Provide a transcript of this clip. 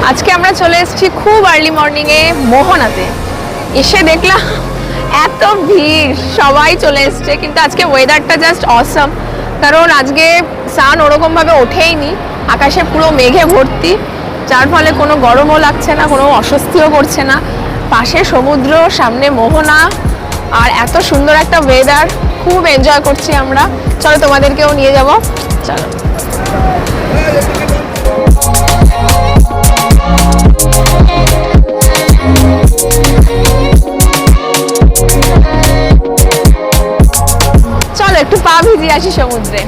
আজকে আমরা চলে এসেছি খুব আর্লি মর্নিংয়ে মোহনাতে। এসে দেখলাম এত ভিড়, সবাই চলে এসছে, কিন্তু আজকে ওয়েদারটা জাস্ট অসম। কারণ আজকে সান ওরকমভাবে ওঠেইনি, আকাশে পুরো মেঘে ভর্তি, যার ফলে কোনো গরমও লাগছে না, কোনো অস্বস্তিও করছে না। পাশে সমুদ্র, সামনে মোহনা, আর এত সুন্দর একটা ওয়েদার, খুব এনজয় করছি আমরা। চলো তোমাদেরকেও নিয়ে যাব, চলো। চলো একটু পা ভিজিয়ে আসি সমুদ্রে।